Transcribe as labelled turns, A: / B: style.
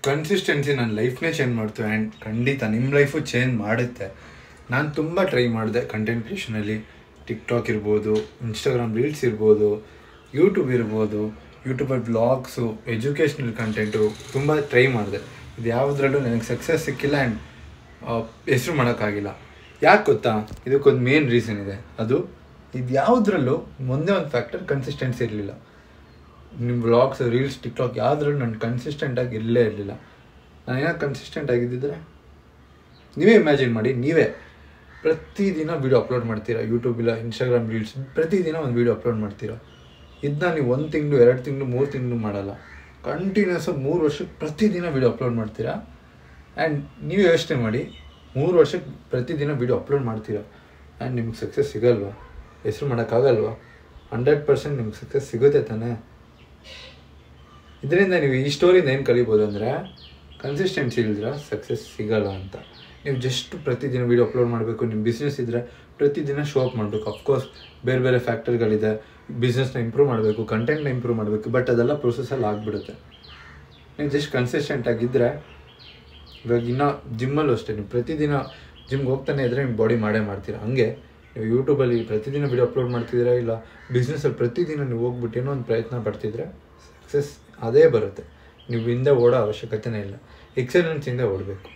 A: Consistency ನನ್ನ ಲೈಫ್ನೇ change ಮಾಡ್ತು and ಖಂಡಿತ ನಿಮ್ಮ ಲೈಫು ಚೇಂಜ್ ಮಾಡುತ್ತೆ. ನಾನು ತುಂಬ ಟ್ರೈ ಮಾಡಿದೆ ಕಂಟೆಂಟ್ ಕ್ರಿಯೇಷನಲ್ಲಿ. ಟಿಕ್ಟಾಕ್ ಇರ್ಬೋದು, ಇನ್ಸ್ಟಾಗ್ರಾಮ್ ರೀಲ್ಸ್ ಇರ್ಬೋದು, ಯೂಟ್ಯೂಬ್ ಇರ್ಬೋದು, ಯೂಟ್ಯೂಬಲ್ಲಿ ವ್ಲಾಗ್ಸು, ಎಜುಕೇಷ್ನಲ್ ಕಂಟೆಂಟು ತುಂಬ ಟ್ರೈ ಮಾಡಿದೆ. ಇದು ಯಾವುದ್ರಲ್ಲೂ ನನಗೆ ಸಕ್ಸಸ್ ಸಿಕ್ಕಿಲ್ಲ ಆ್ಯಂಡ್ ಹೆಸರು ಮಾಡೋಕ್ಕಾಗಿಲ್ಲ. ಯಾಕೆ ಗೊತ್ತಾ? ಇದಕ್ಕೊಂದು ಮೇನ್ ರೀಸನ್ ಇದೆ. ಅದು ಇದು ಯಾವುದ್ರಲ್ಲೂ ಒಂದೇ ಒಂದು ಫ್ಯಾಕ್ಟರ್, ಕನ್ಸಿಸ್ಟೆನ್ಸಿ ಇರಲಿಲ್ಲ. ನಿಮ್ಮ ವ್ಲಾಗ್ಸ್, ರೀಲ್ಸ್, ಟಿಕ್ಟಾಕ್ ಯಾವುದ್ರಲ್ಲೂ ನಾನು ಕನ್ಸಿಸ್ಟೆಂಟಾಗಿ ಇರಲೇ ಇರಲಿಲ್ಲ. ನಾನು ಏನೋ ಕನ್ಸಿಸ್ಟೆಂಟ್ ಆಗಿದ್ದಿದ್ರೆ ನೀವೇ ಇಮ್ಯಾಜಿನ್ ಮಾಡಿ, ನೀವೇ ಪ್ರತಿದಿನ ವೀಡಿಯೋ ಅಪ್ಲೋಡ್ ಮಾಡ್ತೀರಾ. ಯೂಟ್ಯೂಬ್ ಇಲ್ಲ, ಇನ್ಸ್ಟಾಗ್ರಾಮ್ ರೀಲ್ಸ್, ಪ್ರತಿದಿನ ಒಂದು ವೀಡಿಯೋ ಅಪ್ಲೋಡ್ ಮಾಡ್ತೀರಾ. ಇದನ್ನ ನೀವು 1 ತಿಂಗಳು, 2 ತಿಂಗಳು, 3 ತಿಂಗಳು ಮಾಡಲ್ಲ, ಕಂಟಿನ್ಯೂಸ್ 3 ವರ್ಷಕ್ಕೆ ಪ್ರತಿದಿನ ವೀಡಿಯೋ ಅಪ್ಲೋಡ್ ಮಾಡ್ತೀರಾ. ಆ್ಯಂಡ್ ನೀವು ಯೋಚನೆ ಮಾಡಿ, 3 ವರ್ಷಕ್ಕೆ ಪ್ರತಿದಿನ ವೀಡಿಯೋ ಅಪ್ಲೋಡ್ ಮಾಡ್ತೀರಾ ಆ್ಯಂಡ್ ನಿಮ್ಗೆ ಸಕ್ಸಸ್ ಸಿಗಲ್ವಾ? ಹೆಸರು ಮಾಡೋಕ್ಕಾಗಲ್ವಾ? 100% ನಿಮ್ಗೆ ಸಕ್ಸಸ್ ಸಿಗುತ್ತೆ ತಾನೇ. ಇದರಿಂದ ನೀವು ಈ ಸ್ಟೋರಿಯಿಂದ ಏನು ಕಲಿಬೋದು ಅಂದರೆ, ಕನ್ಸಿಸ್ಟೆನ್ಸಿ ಇಲ್ಲದ್ರೆ ಸಕ್ಸಸ್ ಸಿಗಲ್ಲ ಅಂತ. ನೀವು ಜಸ್ಟ್ ಪ್ರತಿದಿನ ವೀಡಿಯೋ ಅಪ್ಲೋಡ್ ಮಾಡಬೇಕು. ನಿಮ್ಮ ಬಿಸ್ನೆಸ್ ಇದ್ದರೆ ಪ್ರತಿದಿನ ಶೋ ಅಪ್ ಮಾಡಬೇಕು. ಅಫ್ಕೋರ್ಸ್ ಬೇರೆ ಬೇರೆ ಫ್ಯಾಕ್ಟರ್ಗಳಿದೆ. ಬಿಸ್ನೆಸ್ನ ಇಂಪ್ರೂವ್ ಮಾಡಬೇಕು, ಕಂಟೆಂಟ್ನ ಇಂಪ್ರೂವ್ ಮಾಡಬೇಕು, ಬಟ್ ಅದೆಲ್ಲ ಪ್ರೊಸೆಸಲ್ಲಿ ಆಗಿಬಿಡುತ್ತೆ. ನೀವು ಜಸ್ಟ್ ಕನ್ಸಿಸ್ಟೆಂಟ್ ಆಗಿದ್ದರೆ, ಇವಾಗ ಇನ್ನೂ ಜಿಮ್ಮಲ್ಲೂ ಅಷ್ಟೇ, ನೀವು ಪ್ರತಿದಿನ ಜಿಮ್ಗೆ ಹೋಗ್ತಾನೆ ಇದ್ದರೆ ನಿಮ್ಮ ಬಾಡಿ ಮಾಡೇ ಮಾಡ್ತೀರಾ. ಹಂಗೆ ನೀವು ಯೂಟ್ಯೂಬಲ್ಲಿ ಪ್ರತಿದಿನ ವೀಡಿಯೋ ಅಪ್ಲೋಡ್ ಮಾಡ್ತಿದ್ದೀರಾ, ಇಲ್ಲ ಬಿಸ್ನೆಸ್ಸಲ್ಲಿ ಪ್ರತಿದಿನ ನೀವು ಹೋಗ್ಬಿಟ್ಟು ಏನೋ ಒಂದು ಪ್ರಯತ್ನ ಪಡ್ತಿದ್ರೆ ಸಕ್ಸಸ್ ಅದೇ ಬರುತ್ತೆ. ನೀವು ಹಿಂದೆ ಓಡೋ ಅವಶ್ಯಕತೆನೇ ಇಲ್ಲ. ಎಕ್ಸಲೆನ್ಸಿಂದ ಓಡಬೇಕು.